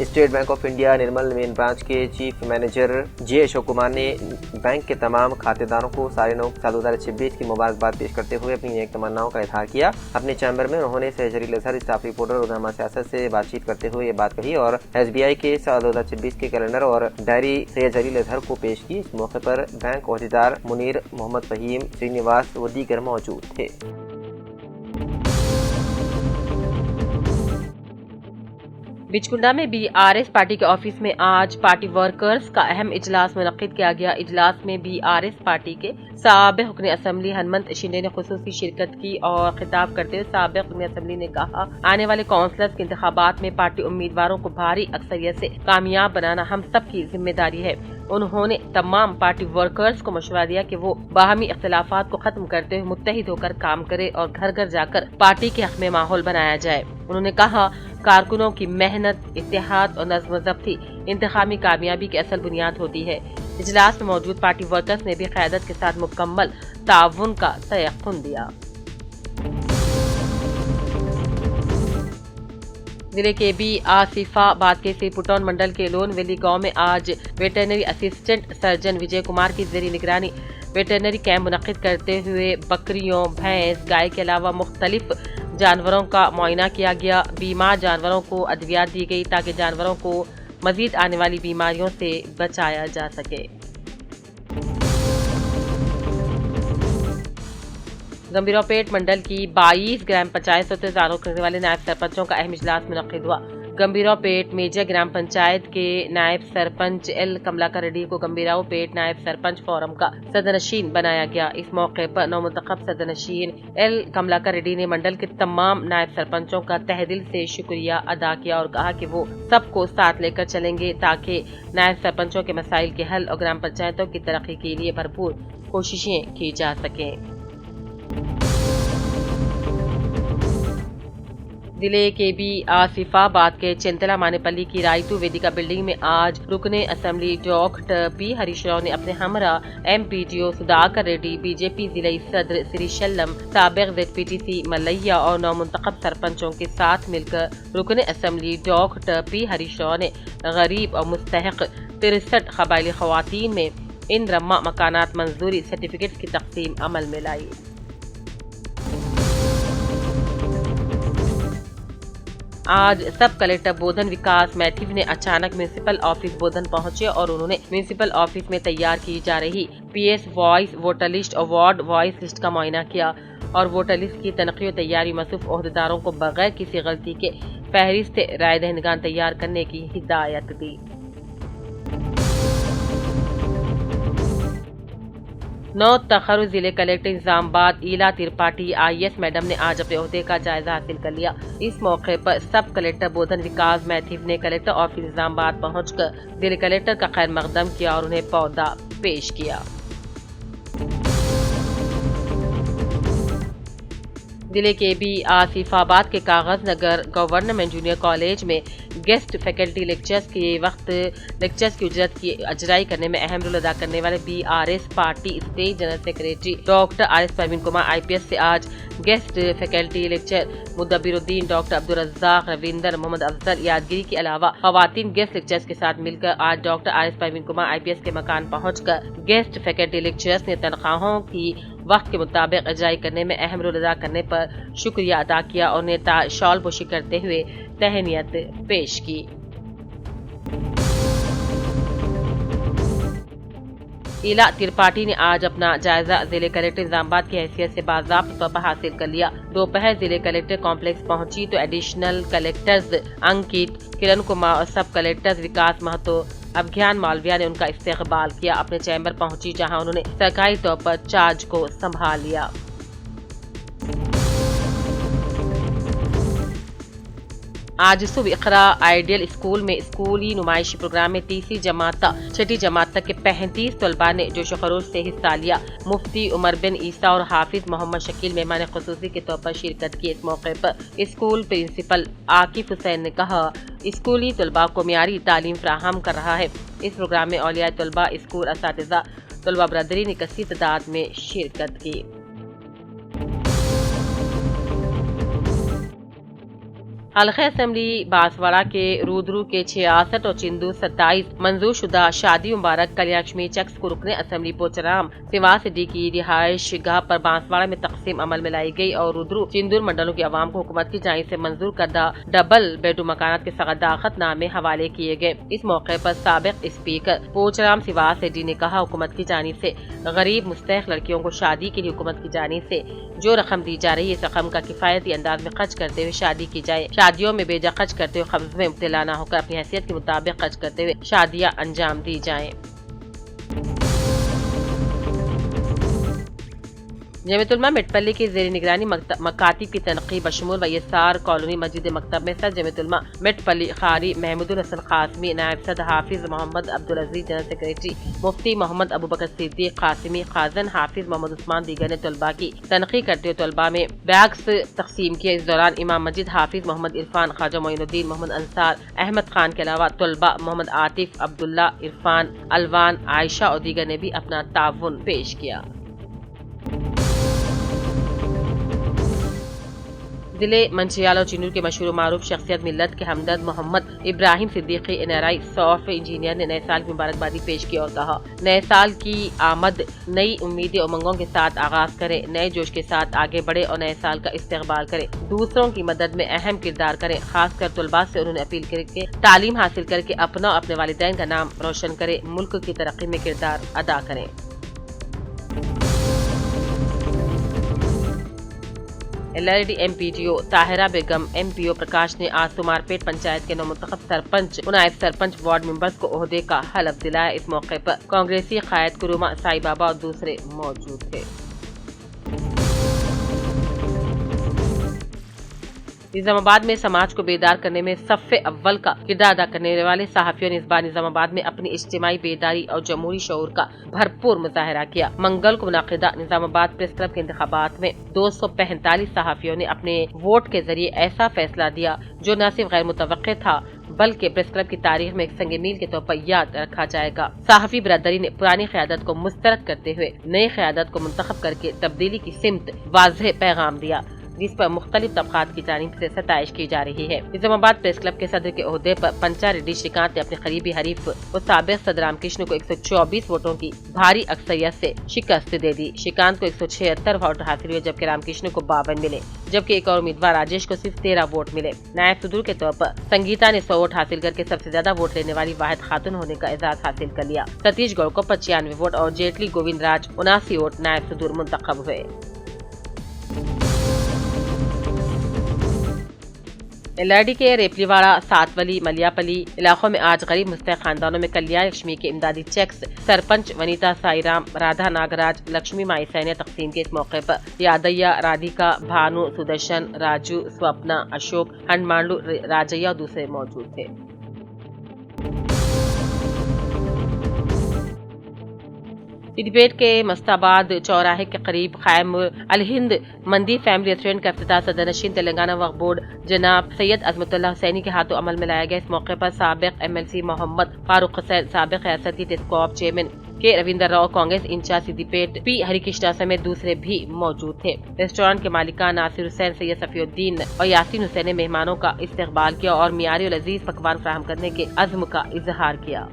State bank of India Nirmal main branch کے chief manager J Ashok Kumar نے bank کے تمام کھاتے داروں کو سال نو سال 2026 کی مبارکباد پیش کرتے ہوئے اپنی نیک تمناؤں کا اظہار کیا۔ اپنے چیمبر میں انہوں نے سہجری الازہر اسٹاف رپورٹر روزنامہ سیاست سے بات چیت کرتے ہوئے یہ بات کہی اور ایس بی آئی کے سال 2026 کے کیلنڈر اور ڈائری سہجری الازہر کو پیش کی۔ اس موقع پر بینک عہدیدار منیر، محمد فہیم، سرینیواس و دیگر موجود تھے۔ بچکنڈا میں بی آر ایس پارٹی کے آفس میں آج پارٹی ورکرز کا اہم اجلاس منعقد کیا گیا۔ اجلاس میں بی آر ایس پارٹی کے سابق رکن اسمبلی ہنمنت شنڈے نے خصوصی شرکت کی اور خطاب کرتے ہوئے سابق رکن اسمبلی نے کہا، آنے والے کونسلرز کے انتخابات میں پارٹی امیدواروں کو بھاری اکثریت سے کامیاب بنانا ہم سب کی ذمہ داری ہے۔ انہوں نے تمام پارٹی ورکرز کو مشورہ دیا کہ وہ باہمی اختلافات کو ختم کرتے ہوئے متحد ہو کر کام کرے اور گھر گھر جا کر پارٹی کے حق میں ماحول بنایا جائے۔ انہوں نے کہا، کارکنوں کی محنت، اتحاد اور نظم و ضبط انتخابی کامیابی کی اصل بنیاد ہوتی ہے۔ اجلاس میں موجود پارٹی ورکرز نے بھی قیادت کے ساتھ مکمل تعاون کا تیقن دیا۔ ضلع کے بی آصف آباد کے سری پٹون منڈل کے لون ویلی گاؤں میں آج ویٹرنری اسسٹنٹ سرجن وجے کمار کی زیر نگرانی ویٹرنری کیمپ منعقد کرتے ہوئے بکریوں، بھینس، گائے کے علاوہ مختلف جانوروں کا معائنہ کیا گیا۔ بیمار جانوروں کو ادویات دی گئی تاکہ جانوروں کو مزید آنے والی بیماریوں سے بچایا جا سکے۔ گمبھیرا پیٹ منڈل کی 22 گرام پنچایت سے تعلق کرنے والے نائب سرپنچوں کا اہم اجلاس منعقد ہوا۔ گمبھیرا پیٹ میجر گرام پنچایت کے نائب سرپنچ ایل کملاکر ریڈی کو گمبھیراؤ پیٹ نائب سرپنچ فورم کا صدرنشین بنایا گیا۔ اس موقع پر نومنتخب صدرنشین ایل کملاکر ریڈی نے منڈل کے تمام نائب سرپنچوں کا تہ دل سے شکریہ ادا کیا اور کہا کہ وہ سب کو ساتھ لے کر چلیں گے تاکہ نائب سرپنچوں کے مسائل کے حل اور گرام پنچایتوں کی ترقی کے لیے بھرپور کوششیں کی جا سکیں۔ ضلع کے بی آصف آباد کے چنتلا مانے پلی کی رائتو ویدیکا بلڈنگ میں آج رکن اسمبلی ڈاکٹر پی ہریش راؤ نے اپنے ہمراہ M P D O Sudhakar Reddy, B J P ضلعی صدر سری شلم، سابق زیڈ پی ٹی سی ملیا اور نومنتخب سرپنچوں کے ساتھ مل کر رکن اسمبلی ڈاکٹر پی ہریش راؤ نے غریب اور مستحق 63 قبائلی خواتین میں ان رمہ مکانات منظوری سرٹیفکیٹس کی تقسیم عمل میں لائی۔ آج سب کلکٹر بودھن وکاس میتھو نے اچانک میونسپل آفس بودھن پہنچے اور انہوں نے میونسپل آفس میں تیار کی جا رہی P S wise voter list اور وارڈ وائس لسٹ کا معائنہ کیا اور ووٹر لسٹ کی تنقیح و تیاری مصروف عہدیداروں کو بغیر کسی غلطی کے فہرست رائے دہندگان تیار کرنے کی ہدایت دی۔ نو تخرج ضلع کلکٹر نظام آباد ایلا ترپاٹھی آئی ایس میڈم نے آج اپنے عہدے کا جائزہ حاصل کر لیا۔ اس موقع پر سب کلکٹر بودھن وکاس میتھو نے کلکٹر آفس نظام آباد پہنچ کر ضلع کلکٹر کا خیر مقدم کیا اور انہیں پودا پیش کیا۔ ضلع کے بی آصف آباد کے کاغذ نگر گورنمنٹ جونیئر کالج میں گیسٹ فیکلٹی لیکچرز کے وقت لیکچرز کی اجرت کی اجرائی کرنے میں اہم رول ادا کرنے والے B R S party state general secretary doctor R S Praveen Kumar I P S سے آج guest faculty lecture Mudabbiruddin doctor Abdul Razzaq, Ravinder, Mohammed Afzal Yadgiri کے علاوہ خواتین گیسٹ لیکچرز کے ساتھ مل کر آج doctor R S Praveen Kumar I P S کے مکان پہنچ کر گیسٹ فیکلٹی لیکچرز نے تنخواہوں کی وقت کے مطابق اجرائی کرنے میں اہم رول ادا کرنے پر شکریہ ادا کیا اور انہیں شال پوشی کرتے ہوئے تہنیت پیش کی۔ ایلا ترپاٹھی نے آج اپنا جائزہ ضلع کلکٹر نظام آباد کی حیثیت سے باضابطہ طور پر حاصل کر لیا۔ دوپہر ضلع کلکٹر کمپلیکس پہنچی تو ایڈیشنل کلکٹرز انکت، کرن کمار اور سب کلکٹرز وکاس مہتو، ابھیان مالویہ نے ان کا استقبال کیا۔ اپنے چیمبر پہنچی جہاں انہوں نے سرکاری طور پر چارج کو سنبھال لیا۔ آج صبح اقرا آئیڈیل اسکول میں اسکولی نمائشی پروگرام میں تیسری جماعت چھٹی جماعت تک کے 35 طلباء نے جوش و خروش سے حصہ لیا۔ مفتی عمر بن عیسیٰ اور حافظ محمد شکیل مہمان خصوصی کے طور پر شرکت کی۔ اس موقع پر اسکول پرنسپل عاقف حسین نے کہا، اسکولی طلباء کو معیاری تعلیم فراہم کر رہا ہے۔ اس پروگرام میں اولیاء طلباء، اسکول اساتذہ، طلباء برادری نے کثیر تعداد میں شرکت کی۔ حلقہ اسمبلی بانسواڑہ کے رودرو کے 66 اور چندو 27 منظور شدہ شادی مبارک کلیاکشمی چکس کو رکن اسمبلی پوچرام سواس ڈی کی رہائش گاہ پر بانسواڑہ میں تقسیم عمل میں لائی گئی اور رودرو چندور منڈلوں کے عوام کو حکومت کی جانب سے منظور کردہ ڈبل بیڈروم مکانات کے صداقت نامے حوالے کیے گئے۔ اس موقع پر سابق اسپیکر پوچرام سواس ڈی نے کہا حکومت کی جانب سے غریب مستحق لڑکیوں کو شادی کے لیے حکومت کی جانب سے جو رقم دی جا رہی ہے اس رقم کا کفایتی انداز میں خرچ کرتے ہوئے شادی کی جائے۔ شادیوں میں بیجا خرچ کرتے ہوئے قبض میں مبتلا نہ ہو کر اپنی حیثیت کے مطابق خرچ کرتے ہوئے شادیاں انجام دی جائیں۔ جامعۃ علماء مٹ پلی کی زیر نگرانی مکاتب کی تنقیح بشمول ویسار کالونی مسجد مکتب میں صدر جامعۃ علماء مٹ پلی قاری محمود الحسن قاسمی، نائب صدر حافظ محمد عبدالعزیز، جنرل سیکریٹری مفتی محمد ابوبکر صدیق قاسمی، خازن حافظ محمد عثمان دیگر نے طلباء کی تنقیح کرتے ہوئے طلباء میں بیگس تقسیم کیے۔ اس دوران امام مسجد حافظ محمد عرفان، خواجہ معین الدین محمد انصار، احمد خان کے علاوہ طلباء محمد عاطف، عبداللہ، عرفان، الوان، عائشہ اور دیگر نے بھی اپنا تعاون پیش کیا۔ ضلع منچیال اور چنور کے مشہور و معروف شخصیت ملت کے ہمدرد محمد ابراہیم صدیقی NRI سافٹ ویئر انجینئر نے نئے سال کی مبارکبادی پیش کی اور کہا نئے سال کی آمد نئی امیدیں امنگوں کے ساتھ آغاز کرے، نئے جوش کے ساتھ آگے بڑھے اور نئے سال کا استقبال کرے، دوسروں کی مدد میں اہم کردار کرے۔ خاص کر طلباء سے انہوں نے اپیل کی کہ تعلیم حاصل کر کے اپنا اور اپنے والدین کا نام روشن کرے، ملک کی ترقی میں کردار ادا کریں۔ LRD MPDO طاہرہ بیگم MPO پرکاش نے آج سمار پیٹ پنچایت کے نومنتخب سرپنچ و نائب سرپنچ وارڈ ممبرز کو عہدے کا حلف دلایا۔ اس موقع پر کانگریسی قائد کروما سائی بابا اور دوسرے موجود تھے۔ نظام آباد میں سماج کو بیدار کرنے میں صف اول کا کردار ادا کرنے والے صحافیوں نے اس بار نظام آباد میں اپنی اجتماعی بیداری اور جمہوری شعور کا بھرپور مظاہرہ کیا۔ منگل کو منعقدہ نظام آباد پریس کلب کے انتخابات میں 245 صحافیوں نے اپنے ووٹ کے ذریعے ایسا فیصلہ دیا جو نہ صرف غیر متوقع تھا بلکہ پریس کلب کی تاریخ میں ایک سنگ میل کے طور پر یاد رکھا جائے گا۔ صحافی برادری نے پرانی قیادت کو مسترد کرتے ہوئے نئی قیادت کو منتخب کر کے تبدیلی کی سمت واضح پیغام دیا، جس پر مختلف طبقات کی جانب سے ستائش کی جا رہی ہے۔ نظام آباد پریس کلب کے صدر کے عہدے پر پنچا ریڈی شریکانت نے اپنے قریبی حریف و سابق صدر رام کرشن کو 124 ووٹوں کی بھاری اکثریت سے شکست دے دی۔ شریکانت کو 176 ووٹ حاصل ہوئے جبکہ رام کرشن کو 52 ملے، جبکہ ایک اور امیدوار راجیش کو صرف 13 ووٹ ملے۔ نائب صدور کے طور پر سنگیتا نے 100 ووٹ حاصل کر کے سب سے زیادہ ووٹ لینے والی واحد خاتون ہونے کا اعزاز حاصل کر لیا۔ ستیش گوڑ کو 95 ووٹ اور جیٹلی گووند راج 79 ووٹ نائب صدور منتخب ہوئے۔ LRD کے ریپلی واڑہ، ساتولی، ملیا پلی علاقوں میں آج غریب مستحق خاندانوں میں کلیا لکشمی کے امدادی چیکس سرپنچ ونیتا سائی رام، رادھا ناگراج، لکشمی مائی سائی نے تقسیم کے۔ اس موقع پر یادیا، رادھیکا، بھانو، سدرشن، راجو، سوپنا، اشوک، ہنڈ مانڈو، راجیا اور دوسرے موجود تھے۔ ڈبیٹ کے مستاباد چوراہے کے قریب قائم الہند مندی فیملی ریسٹورینٹ کا افتتاح صدر نشین تلنگانہ وقف بورڈ جناب سید عظمت اللہ حسینی کے ہاتھوں عمل میں لایا گیا۔ اس موقع پر سابق MLC محمد فاروق حسین، سابق ریاستی ٹیسکوپ چیئرمین کے رویندر راؤ، کانگریس انچارج سدیپیٹ پی ہری کرشنا سمیت دوسرے بھی موجود تھے۔ ریسٹورینٹ کے مالکان ناصر حسین، سید صفی الدین اور یاسین حسین نے مہمانوں کا استقبال کیا اور معیاری اور لذیذ پکوان فراہم کرنے کے عزم کا اظہار کیا۔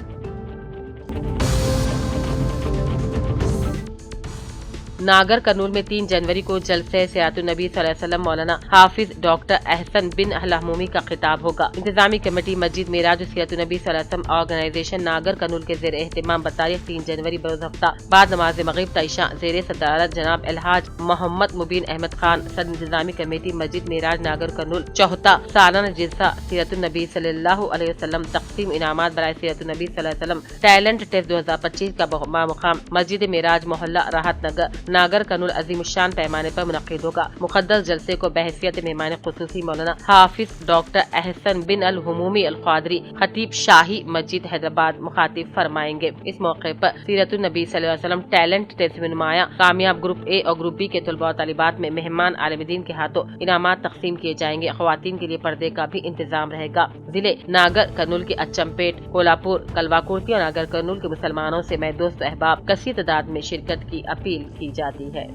ناگر کرنول میں 3 جنوری کو جلسہ سیرت النبی صلی اللہ علیہ وسلم مولانا حافظ ڈاکٹر احسن بن الحمومی کا خطاب ہوگا۔ انتظامی کمیٹی مسجد معراج سیرت النبی صلی اللہ علیہ وسلم آرگنائزیشن ناگر کرنول کے زیر اہتمام بتاریخ 3 جنوری بروز ہفتہ بعد نماز مغرب تا عشاء زیر صدارت جناب الحاج محمد مبین احمد خان صدر انتظامی کمیٹی مسجد معراج ناگر کرنول 4واں سالانہ جلسہ سیرت النبی صلی اللہ علیہ وسلم تقسیم انعامات برائے سیرت النبی صلی اللہ علیہ وسلم ٹیلنٹ ٹیسٹ 2025 کا بمقام مسجد معراج محلہ راحت نگر ناگر کرنول عظیم الشان پیمانے پر منعقد ہوگا۔ مقدس جلسے کو بحیثیت مہمان خصوصی مولانا حافظ ڈاکٹر احسن بن الحمومی القادری خطیب شاہی مسجد حیدرآباد مخاطب فرمائیں گے۔ اس موقع پر سیرت النبی صلی اللہ علیہ وسلم ٹیلنٹ ٹیسٹ میں نمایاں کامیاب گروپ اے اور گروپ بی کے طلباء و طالبات میں مہمان عالم دین کے ہاتھوں انعامات تقسیم کیے جائیں گے۔ خواتین کے لیے پردے کا بھی انتظام رہے گا۔ ضلع ناگر کرنول کے اچمپیٹ، کولہاپور، کلواکورتی اور ناگر کرنول کے مسلمانوں سے میں دوست احباب کثیر تعداد میں شرکت کی اپیل کی جاتی ہے۔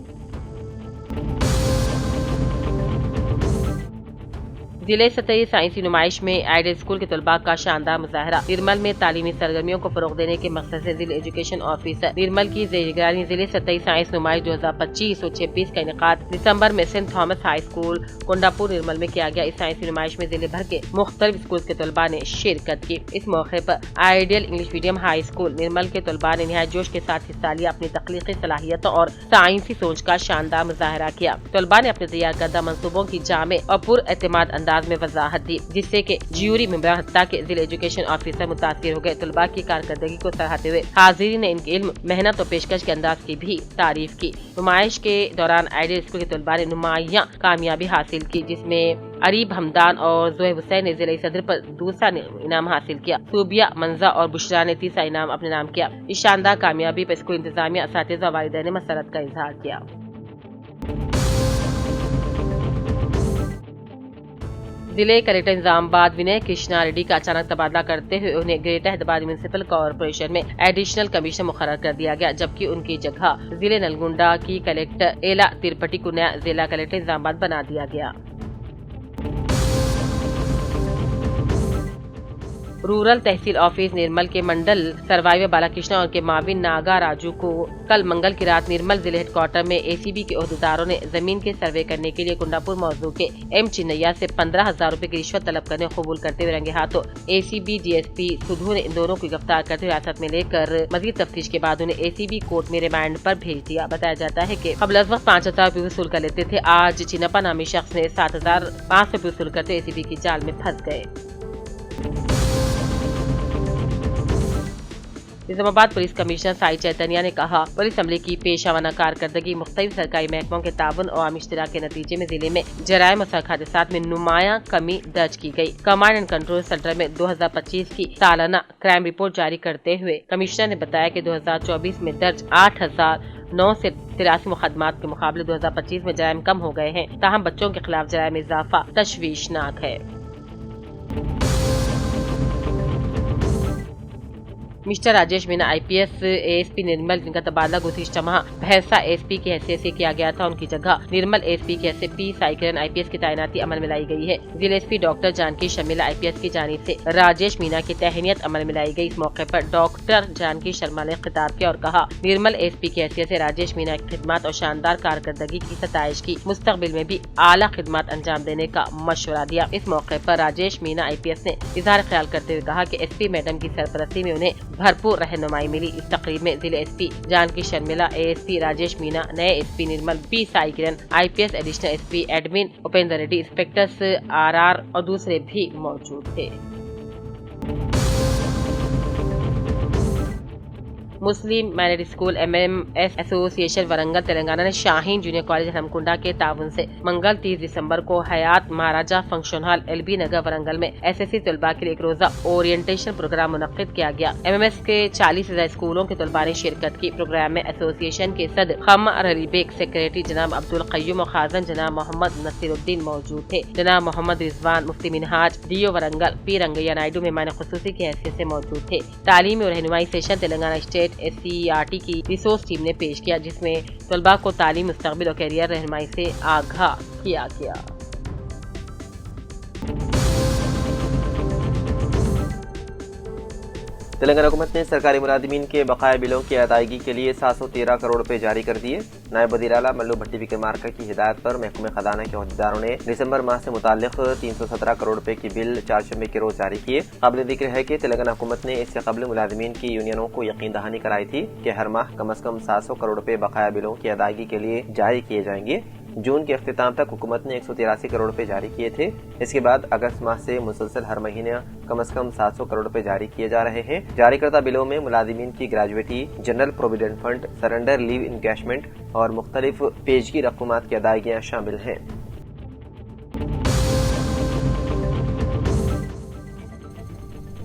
ضلع سطحی سائنسی نمائش میں آئیڈل اسکول کے طلباء کا شاندار مظاہرہ۔ نرمل میں تعلیمی سرگرمیوں کو فروغ دینے کے مقصد سے ضلع ایجوکیشن آفیسر نرمل کی زیر نگرانی ضلع سطحی سائنس نمائش 2025-26 کا انعقاد دسمبر میں سینٹ تھامس ہائی اسکول کنڈاپور نرمل میں کیا گیا۔ اس سائنسی نمائش میں ضلع بھر کے مختلف اسکول کے طلباء نے شرکت کی۔ اس موقع پر ideal English medium high school Nirmal کے طلباء نے نہایت جوش کے ساتھ حصہ لیا، اپنی تخلیقی صلاحیتوں اور سائنسی سوچ کا شاندار مظاہرہ کیا۔ طلباء نے اپنے تیار کردہ منصوبوں کی جامع اور پر اعتماد انداز میں وضاحت دی، جس سے کہ جیوری ممبران حتیٰ کہ ضلع ایجوکیشن آفیسر متاثر ہو گئے۔ طلباء کی کارکردگی کو سراہتے ہوئے حاضرین نے ان کے علم، محنت اور پیشکش کے انداز کی بھی تعریف کی۔ نمائش کے دوران آئیڈیل اسکول کے طلباء نے نمایاں کامیابی حاصل کی، جس میں عریب حمدان اور زہیب حسین نے ضلعی صدر پر دوسرا انعام حاصل کیا۔ صوبیہ منزہ اور بشرا نے تیسرا انعام اپنے نام کیا۔ اس شاندار کامیابی پر اسکول انتظامیہ، اساتذہ و والدین نے مسرت کا اظہار کیا۔ ضلع کلیکٹر نظام آباد ونے کرشنا ریڈی کا اچانک تبادلہ کرتے ہوئے انہیں گریٹر حیدرآباد میونسپل کارپوریشن میں ایڈیشنل کمشنر مقرر کر دیا گیا، جبکہ ان کی جگہ ضلع نلگنڈا کی کلیکٹر ایلا ترپٹی کو نیا ضلع کلیکٹر نظام آباد بنا دیا گیا۔ رورل تحصیل آفس نرمل کے منڈل سروائیور بالا کرشنا اور کے معاون ناگا راجو کو کل منگل کی رات نرمل ضلع ہیڈ کوارٹر میں اے سی بی کے عہدیداروں نے زمین کے سروے کرنے کے لیے کنڈاپور موضوع کے ایم چنیا سے 15,000 روپے کی رشوت طلب کرنے قبول کرتے ہوئے رنگے ہاتھوں A C B D S P Sidhu نے ان دونوں کو گرفتار کرتے ہوئے حراست میں لے کر مزید تفتیش کے بعد انہیں اے سی بی کورٹ میں ریمانڈ پر بھیج دیا۔ بتایا جاتا ہے کہ قبل از وقت 5,000 روپے وصول کر لیتے تھے، آج چینپا نامی شخص نے 7,500 روپے وصول کرتے اے سی بی کی جال میں پھنس گئے۔ نظام آباد پولیس کمشنر سائی چیتنیا نے کہا، پولیس عملے کی پیشہ ورانہ کارکردگی، مختلف سرکاری محکموں کے تعاون اور عام اشتراک کے نتیجے میں ضلع میں جرائم اور سڑک حادثات میں نمایاں کمی درج کی گئی۔ کمانڈ اینڈ کنٹرول سینٹر میں 2025 کی سالانہ کرائم رپورٹ جاری کرتے ہوئے کمشنر نے بتایا کہ 2024 میں درج 8,983 مقدمات کے مقابلے 2025 میں جرائم کم ہو گئے ہیں، تاہم بچوں کے خلاف جرائم میں اضافہ تشویشناک ہے۔ Mister Rajesh Meena I P S A S P Nirmal, جن کا تبادلہ گزشتہ ماہ بھیسا اے ایس پی کی حیثیت سے کیا گیا تھا، ان کی جگہ نرمل اے ایس پی کی حیثیت پی Sai Kiran I P S کی تعیناتی عمل میں لائی گئی ہے۔ ضلع S P doctor Janaki Sharmila I P S کی جانب سے راجیش مینا کی تہنیت عمل میں لائی گئی۔ اس موقع پر ڈاکٹر جانکی شرما نے خطاب کیا اور کہا، نرمل اے ایس پی کی حیثیت سے راجیش مینا کی خدمات اور شاندار کارکردگی کی ستائش کی، مستقبل میں بھی اعلیٰ خدمات انجام دینے کا مشورہ دیا۔ اس موقع پر Rajesh Meena I P S نے اظہار خیال کرتے ہوئے کہا کہ ایس پی میڈم کی سرپرستی میں انہیں بھرپور رہنمائی ملی۔ اس تقریب میں ضلع S P Janaki Sharmila, A S P Rajesh Meena, نئے S P Nirmal P Sai Kiran, I P S additional S P admin Upender Reddy, inspectors R اور دوسرے بھی موجود تھے۔ مسلم مینڈ school M M S association Warangal Telangana نے شاہین جونیئر کالج ہرمکنڈا کے تعاون سے منگل 30 دسمبر کو Hayat Maharaja function hall L B Nagar Warangal میں ایس ایس سی طلباء کے لیے ایک روزہ اورینٹیشن پروگرام منعقد کیا گیا۔ ایم ایم ایس کے 40 سے زیادہ اسکولوں کے طلباء نے شرکت کی۔ پروگرام میں ایسوسی ایشن کے صدر قمر علی بیگ، سیکریٹری جناب عبدالقیوم اور خازن جناب محمد نصیر الدین موجود تھے۔ جناب محمد رضوان، مفتی منہاج، ڈی او ورنگل پی رنگیا نائیڈو مہمان خصوصی کی حیثیت سے موجود تھے۔ تعلیمی اور رہنمائی session Telangana state S C R T کی ریسورس ٹیم نے پیش کیا، جس میں طلباء کو تعلیم، مستقبل اور کیریئر رہنمائی سے آگاہ کیا گیا۔ تلنگانہ حکومت نے سرکاری ملازمین کے بقایا بلوں کی ادائیگی کے لیے 713 کروڑ روپے جاری کر دیے۔ نائب وزیر اعلیٰ ملو بھٹی وکرمارکا کی ہدایت پر محکمہ خزانہ کے عہدیداروں نے دسمبر ماہ سے متعلق 317 کروڑ روپے کی بل چہارشنبے کے روز جاری کیے۔ قابل ذکر ہے کہ تلنگانہ حکومت نے اس سے قبل ملازمین کی یونینوں کو یقین دہانی کرائی تھی کہ ہر ماہ کم از کم 700 کروڑ روپے بقایا بلوں کی ادائیگی کے لیے جاری کیے جائیں گے۔ جون کے اختتام تک حکومت نے 183 کروڑ روپے جاری کیے تھے۔ اس کے بعد اگست ماہ سے مسلسل ہر مہینے کم از کم 700 کروڑ روپے جاری کیے جا رہے ہیں۔ جاری کردہ بلوں میں ملازمین کی gratuity, general provident fund, surrender leave encashment اور مختلف پیشگی رقومات کی ادائیگیاں شامل ہیں۔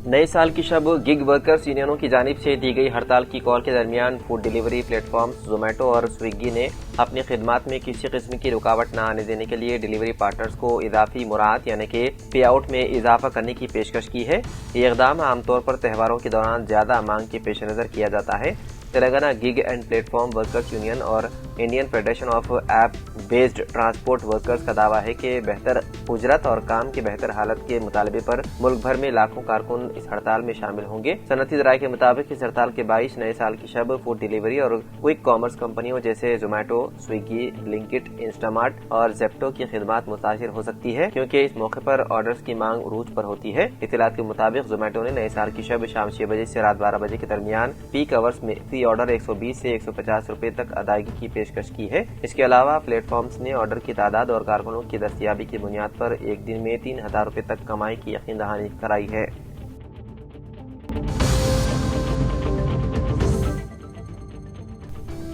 نئے سال کی شب گگ ورکرز یونینوں کی جانب سے دی گئی ہڑتال کی کال کے درمیان food delivery platforms Zomato اور سویگی نے اپنی خدمات میں کسی قسم کی رکاوٹ نہ آنے دینے کے لیے ڈیلیوری پارٹنرز کو اضافی مراعات یعنی کہ پے آؤٹ میں اضافہ کرنے کی پیشکش کی ہے۔ یہ اقدام عام طور پر تہواروں کے دوران زیادہ مانگ کے پیش نظر کیا جاتا ہے۔ Telangana gig and platform workers union اور Indian federation of app based transport workers کا دعویٰ ہے کہ بہتر اجرت اور کام کی بہتر حالت کے مطالبے پر ملک بھر میں لاکھوں کارکن اس ہڑتال میں شامل ہوں گے۔ صنعتی ذرائع کے مطابق اس ہڑتال کے باعث نئے سال کی شب فوڈ ڈیلیوری اور کوئک کامرس کمپنیوں جیسے زومیٹو، سویگی، بلنکٹ، انسٹامارٹ اور زیپٹو کی خدمات متاثر ہو سکتی ہے، کیونکہ اس موقع پر آرڈرز کی مانگ عروج پر ہوتی ہے۔ اطلاعات کے مطابق زومیٹو نے نئے سال کی شب شام 6 بجے سے رات 12 بجے کے درمیان پیک آورز میں فی آرڈر 120 سے 150 روپے تک ادائیگی کی پیشکش کی ہے۔ اس کے علاوہ پلیٹ فارمز نے آرڈر کی تعداد اور کارکنوں کی دستیابی کی بنیاد پر ایک دن میں 3000 روپے تک کمائی کی یقین دہانی کرائی ہے۔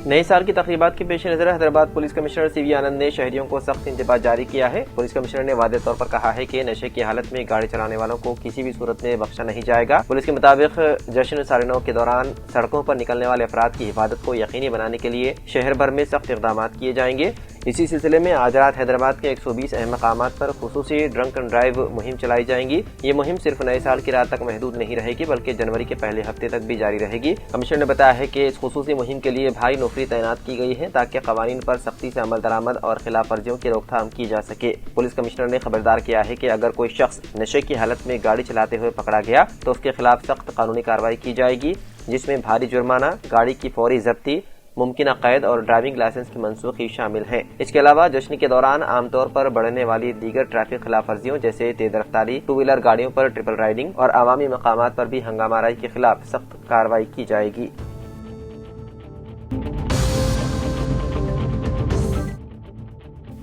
نئے سال کی تقریبات کے پیش نظر حیدرآباد پولیس کمشنر سی وی آنند نے شہریوں کو سخت انتباہ جاری کیا ہے۔ پولیس کمشنر نے واضح طور پر کہا ہے کہ نشے کی حالت میں گاڑی چلانے والوں کو کسی بھی صورت میں بخشا نہیں جائے گا۔ پولیس کے مطابق جشن سالانوں کے دوران سڑکوں پر نکلنے والے افراد کی حفاظت کو یقینی بنانے کے لیے شہر بھر میں سخت اقدامات کیے جائیں گے۔ اسی سلسلے میں آج رات حیدرآباد کے 120 اہم مقامات پر خصوصی ڈرنک اینڈ ڈرائیو مہم چلائی جائیں گی۔ یہ مہم صرف نئے سال کی رات تک محدود نہیں رہے گی بلکہ جنوری کے پہلے ہفتے تک بھی جاری رہے گی۔ کمشنر نے بتایا ہے کہ اس خصوصی مہم کے لیے بھاری نوکری تعینات کی گئی ہے تاکہ قوانین پر سختی سے عمل درآمد اور خلاف ورزیوں کی روک تھام کی جا سکے۔ پولیس کمشنر نے خبردار کیا ہے کہ اگر کوئی شخص نشے کی حالت میں گاڑی چلاتے ہوئے پکڑا گیا تو اس کے خلاف سخت قانونی کارروائی کی جائے گی، جس میں بھاری جرمانہ، گاڑی کی فوری ضبطی، ممکنہ قید اور ڈرائیونگ لائسنس کی منسوخی شامل ہے۔ اس کے علاوہ جشن کے دوران عام طور پر بڑھنے والی دیگر ٹریفک خلاف ورزیوں جیسے تیز رفتاری، ٹو ویلر گاڑیوں پر ٹرپل رائڈنگ اور عوامی مقامات پر بھی ہنگامہ آرائی کے خلاف سخت کارروائی کی جائے گی۔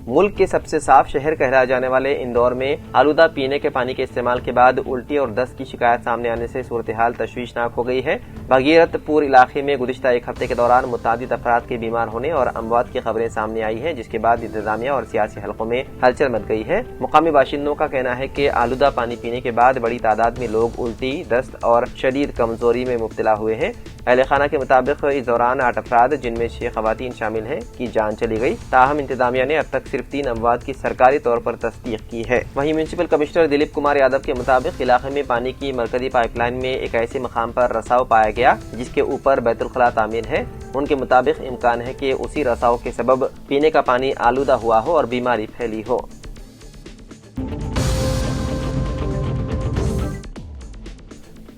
ملک کے سب سے صاف شہر کہلائے جانے والے اندور میں آلودہ پینے کے پانی کے استعمال کے بعد الٹی اور دست کی شکایت سامنے آنے سے صورتحال تشویشناک ہو گئی ہے۔ بھگیرت پور علاقے میں گزشتہ ایک ہفتے کے دوران متعدد افراد کے بیمار ہونے اور اموات کی خبریں سامنے آئی ہیں، جس کے بعد انتظامیہ اور سیاسی حلقوں میں ہلچل مچ گئی ہے۔ مقامی باشندوں کا کہنا ہے کہ آلودہ پانی پینے کے بعد بڑی تعداد میں لوگ الٹی، دست اور شدید کمزوری میں مبتلا ہوئے ہیں۔ اہل خانہ کے مطابق اس دوران 8 افراد جن میں 6 خواتین شامل ہیں کی جان چلی گئی، تاہم انتظامیہ نے اب تک صرف 3 اموات کی سرکاری طور پر تصدیق کی ہے۔ وہیں میونسپل کمشنر دلیپ کمار یادو کے مطابق علاقے میں پانی کی مرکزی پائپ لائن میں ایک ایسے مقام پر رساؤ پایا گیا جس کے اوپر بیت الخلاء تعمیر ہے۔ ان کے مطابق امکان ہے کہ اسی رساؤ کے سبب پینے کا پانی آلودہ ہوا ہو اور بیماری پھیلی ہو۔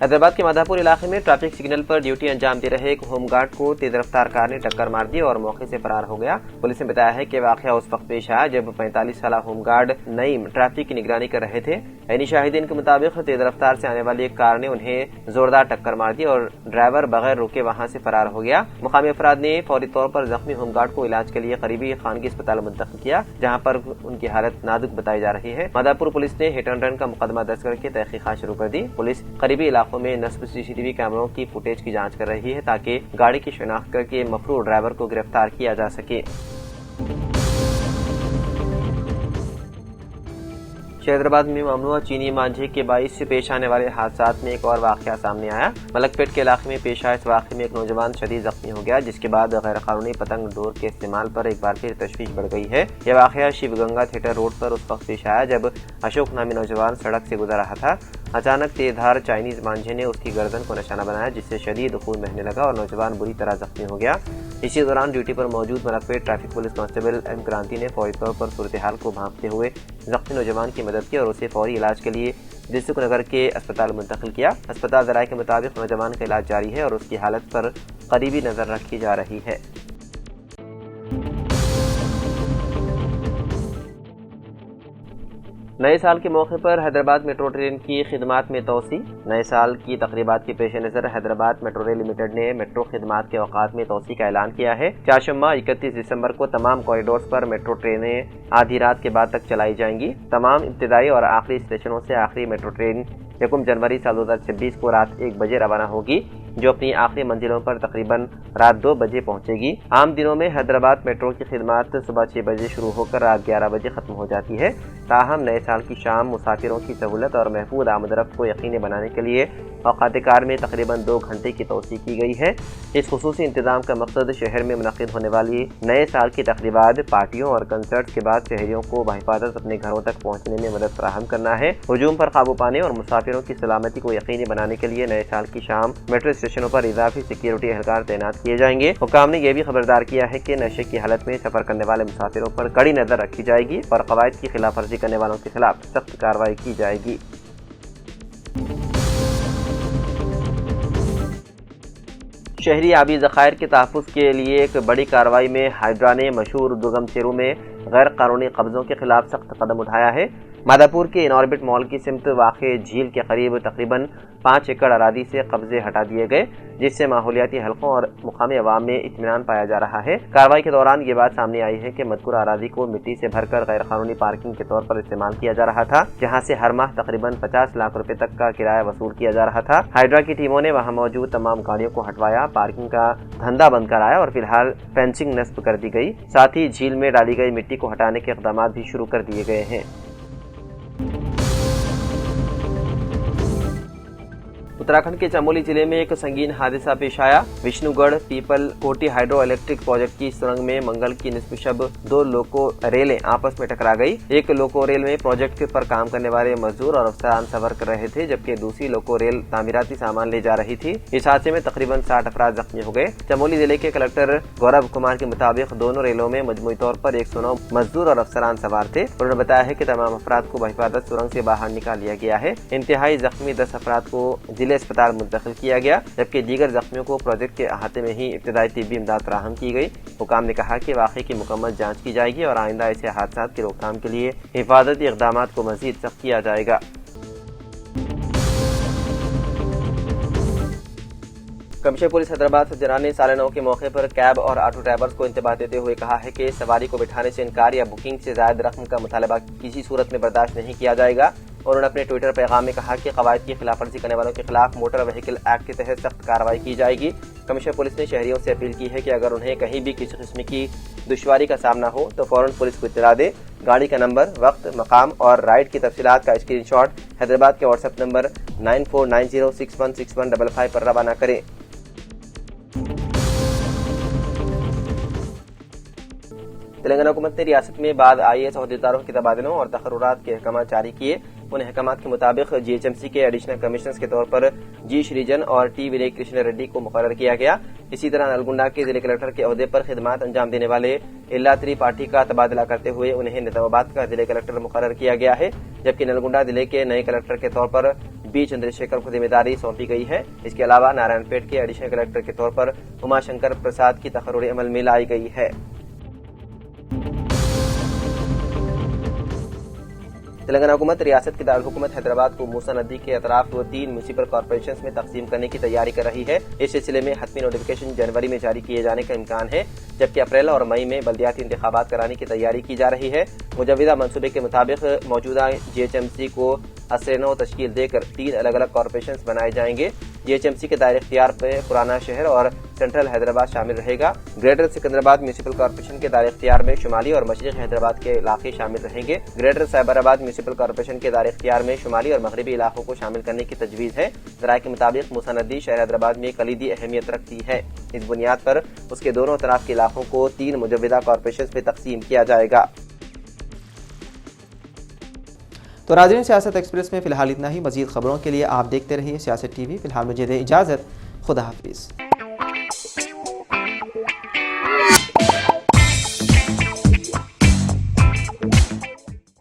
حیدرآباد کے مادھا پور علاقے میں ٹریفک سگنل پر ڈیوٹی انجام دے رہے ایک ہوم گارڈ کو تیز رفتار کار نے ٹکر مار دی اور موقع سے فرار ہو گیا۔ پولیس نے بتایا ہے کہ واقعہ اس وقت پیش آیا جب 45 سالہ ہوم گارڈ نعیم ٹریفک کی نگرانی کر رہے تھے۔ عینی شاہدین کے مطابق تیز رفتار سے آنے والی ایک کار نے انہیں زوردار ٹکر مار دی اور ڈرائیور بغیر رکے وہاں سے فرار ہو گیا۔ مقامی افراد نے فوری طور پر زخمی ہوم گارڈ کو علاج کے لیے قریبی خانگی اسپتال منتقل کیا، جہاں پر ان کی حالت نازک بتائی جا رہی ہے۔ مادھا پور پولیس نے ہٹ اینڈ رن کا مقدمہ درج کر کے تحقیقات شروع کر دی۔ پولیس قریبی علاقوں میں نصب CCTV کیمروں کی فوٹیج کی جانچ کر رہی ہے تاکہ گاڑی کی شناخت کر کے مفروض ڈرائیور کو گرفتار کیا جا سکے۔ حیدرآباد میں ممنوع چینی مانجھے کے باعث سے پیش آنے والے حادثات میں ایک اور واقعہ سامنے آیا۔ ملک پیٹ کے علاقے میں پیش آئے اس واقعے میں ایک نوجوان شدید زخمی ہو گیا، جس کے بعد غیر قانونی پتنگ ڈور کے استعمال پر ایک بار پھر تشویش بڑھ گئی ہے۔ یہ واقعہ شیو گنگا تھیٹر روڈ پر اس وقت پیش آیا جب اشوک نامی نوجوان سڑک سے گزر رہا تھا۔ اچانک تیز دھار چائنیز مانجھے نے اس کی گردن کو نشانہ بنایا، جس سے شدید خون بہنے لگا اور نوجوان بری طرح زخمی ہو گیا۔ اسی دوران ڈیوٹی پر موجود ملک پیٹ ٹریفک پولیس کانسٹیبل ایم کرانتی نے فوری طور پر صورتحال کو بھانپتے ہوئے زخمی نوجوان کی مدد کی اور اسے فوری علاج کے لیے دلسکھ نگر کے اسپتال منتقل کیا۔ اسپتال ذرائع کے مطابق نوجوان کا علاج جاری ہے اور اس کی حالت پر قریبی نظر رکھی جا رہی ہے۔ نئے سال کے موقع پر حیدرآباد میٹرو ٹرین کی خدمات میں توسیع۔ نئے سال کی تقریبات کے پیش نظر حیدرآباد میٹرو ریل لمیٹڈ نے میٹرو خدمات کے اوقات میں توسیع کا اعلان کیا ہے۔ چاشمہ 31 دسمبر کو تمام کوریڈورز پر میٹرو ٹرینیں آدھی رات کے بعد تک چلائی جائیں گی۔ تمام ابتدائی اور آخری اسٹیشنوں سے آخری میٹرو ٹرین 1 جنوری 2026 کو رات 1 بجے روانہ ہوگی، جو اپنی آخری منزلوں پر تقریباً رات 2 بجے پہنچے گی۔ عام دنوں میں حیدرآباد میٹرو کی خدمات صبح 6 بجے شروع ہو کر رات 11 بجے ختم ہو جاتی ہے۔ تاہم نئے سال کی شام مسافروں کی سہولت اور محفوظ آمد رفت کو یقینی بنانے کے لیے اوقات کار میں تقریباً 2 گھنٹے کی توسیع کی گئی ہے۔ اس خصوصی انتظام کا مقصد شہر میں منعقد ہونے والی نئے سال کی تقریبات، پارٹیوں اور کنسرٹس کے بعد شہریوں کو بحفاظت اپنے گھروں تک پہنچنے میں مدد فراہم کرنا ہے۔ ہجوم پر قابو پانے اور مسافر مسافروں کی سلامتی کو یقینی بنانے کے لیے نئے سال کی شام میٹرو اسٹیشنوں پر اضافی سیکیورٹی اہلکار تعینات کیے جائیں گے۔ حکام نے یہ بھی خبردار کیا ہے کہ نشے کی حالت میں سفر کرنے والے مسافروں پر کڑی نظر رکھی جائے گی اور قواعد کی خلاف ورزی کرنے والوں کے خلاف سخت کارروائی کی جائے گی۔ شہری آبی ذخائر کے تحفظ کے لیے ایک بڑی کارروائی میں ہائیڈرا نے مشہور دگم چیرو میں غیر قانونی قبضوں کے خلاف سخت قدم اٹھایا ہے۔ ماداپور کے ان آربٹ مال کی سمت واقع جھیل کے قریب تقریباً 5 ایکڑ اراضی سے قبضے ہٹا دیے گئے، جس سے ماحولیاتی حلقوں اور مقامی عوام میں اطمینان پایا جا رہا ہے۔ کارروائی کے دوران یہ بات سامنے آئی ہے کہ مذکورہ اراضی کو مٹی سے بھر کر غیر قانونی پارکنگ کے طور پر استعمال کیا جا رہا تھا، جہاں سے ہر ماہ تقریباً 50 لاکھ روپے تک کا کرایہ وصول کیا جا رہا تھا۔ ہائیڈرا کی ٹیموں نے وہاں موجود تمام گاڑیوں کو ہٹوایا، پارکنگ کا دھندا بند کرایا اور فی الحال فینسنگ نصب کر دی گئی، ساتھ ہی جھیل میں ڈالی گئی مٹی کو ہٹانے کے اقدامات بھی شروع کر دیے گئے ہیں۔ اتراکھنڈ کے چمولی ضلع میں ایک سنگین حادثہ پیش آیا۔ وشنو گڑھ پیپل کوٹی ہائیڈرو الیکٹرک پروجیکٹ کی سرنگ میں منگل کی نصف شب 2 لوکو ریلیں آپس میں ٹکرا گئی۔ ایک لوکو ریل میں پروجیکٹ پر کام کرنے والے مزدور اور افسران سفر کر رہے تھے، جبکہ دوسری لوکو ریل تعمیراتی سامان لے جا رہی تھی۔ اس حادثے میں تقریباً 60 افراد زخمی ہو گئے۔ چمولی ضلع کے کلکٹر گورو کمار کے مطابق دونوں ریلوں میں مجموعی طور پر 109 مزدور اور افسران سوار تھے۔ انہوں نے بتایا ہے کہ تمام افراد کو بحفاظت سرنگ سے باہر نکال لیا گیا ہے۔ انتہائی زخمی 10 افراد کو ضلع اسپتال منتقل کیا گیا، جبکہ دیگر زخمیوں کو پروجیکٹ کے احاطے میں ہی ابتدائی طبی امداد فراہم کی گئی۔ حکام نے کہا کہ واقعے کی مکمل جانچ کی جائے گی اور آئندہ ایسے حادثات کی روک تھام کے لیے حفاظتی اقدامات کو مزید سخت کیا جائے گا۔ کمشنر پولیس حیدرآباد سجران نے سال نو کے موقع پر کیب اور آٹو ڈرائیورز کو انتباہ دیتے ہوئے کہا ہے کہ سواری کو بٹھانے سے انکار یا بکنگ سے زائد رقم کا مطالبہ کسی صورت میں برداشت نہیں کیا جائے گا۔ انہوں نے اپنے ٹویٹر پیغام میں کہا کہ قواعد کی خلاف ورزی کرنے والوں کے خلاف موٹر وہیکل ایکٹ کے تحت سخت کارروائی کی جائے گی۔ کمشنر پولیس نے شہریوں سے اپیل کی ہے کہ اگر انہیں کہیں بھی کسی قسم کی دشواری کا سامنا ہو تو فوراً پولیس کو اطلاع دے۔ گاڑی کا نمبر، وقت، مقام اور رائڈ کی تفصیلات کا اسکرین شاٹ حیدرآباد کے واٹس ایپ نمبر 9490616155 پر روانہ کریں۔ تلنگانہ حکومت نے ریاست میں بعض IAS عہدیداروں کے تبادلوں اور تقررات کے احکامات جاری کیے۔ ان احکامات کے مطابق GHMC کے ایڈیشنل کمشنرز کے طور پر جی شریجن اور ٹی ویرے کرشن ریڈی کو مقرر کیا گیا۔ اسی طرح نلگنڈا کے ضلع کلکٹر کے عہدے پر خدمات انجام دینے والے اللہ پاٹھی کا تبادلہ کرتے ہوئے انہیں نظام آباد کا ضلع کلکٹر مقرر کیا گیا ہے، جبکہ نلگنڈا ضلع کے نئے کلکٹر کے طور پر بی چندر شیکھر کو ذمہ داری سونپی گئی ہے۔ اس کے علاوہ نارائن پیٹ کے ایڈیشنل کلکٹر کے طور پر اما شنکر پرساد کی تقرری عمل میں لائی گئی ہے۔ تلنگانہ حکومت ریاست کے دارالحکومت حیدرآباد کو موسیٰ ندی کے اطراف 3 میونسپل کارپوریشنز میں تقسیم کرنے کی تیاری کر رہی ہے۔ اس سلسلے میں حتمی نوٹیفکیشن جنوری میں جاری کیے جانے کا امکان ہے، جبکہ اپریل اور مئی میں بلدیاتی انتخابات کرانے کی تیاری کی جا رہی ہے۔ مجوزہ منصوبے کے مطابق موجودہ GHMC کو اثر-نو تشکیل دے کر 3 الگ الگ کارپوریشنز بنائے جائیں گے۔ GHMC کے دائرہ اختیار میں پرانا شہر اور سینٹرل حیدرآباد شامل رہے گا۔ گریٹر سکندرآباد میونسپل کارپوریشن کے دائرہ اختیار میں شمالی اور مشرقی حیدرآباد کے علاقے شامل رہیں گے۔ گریٹر سائبر آباد میونسپل کارپوریشن کے دائرہ اختیار میں شمالی اور مغربی علاقوں کو شامل کرنے کی تجویز ہے۔ ذرائع کے مطابق موسیٰ ندی شہر حیدرآباد میں کلیدی اہمیت رکھتی ہے۔ اس بنیاد پر اس کے دونوں طرف کے علاقوں کو 3 مجوزہ کارپوریشنز میں تقسیم کیا جائے گا۔ تو ناظرین، سیاست ایکسپریس میں فی الحال اتنا ہی۔ مزید خبروں کے لیے آپ دیکھتے رہیے سیاست TV۔ فی الحال مجھے دیں اجازت، خدا حافظ۔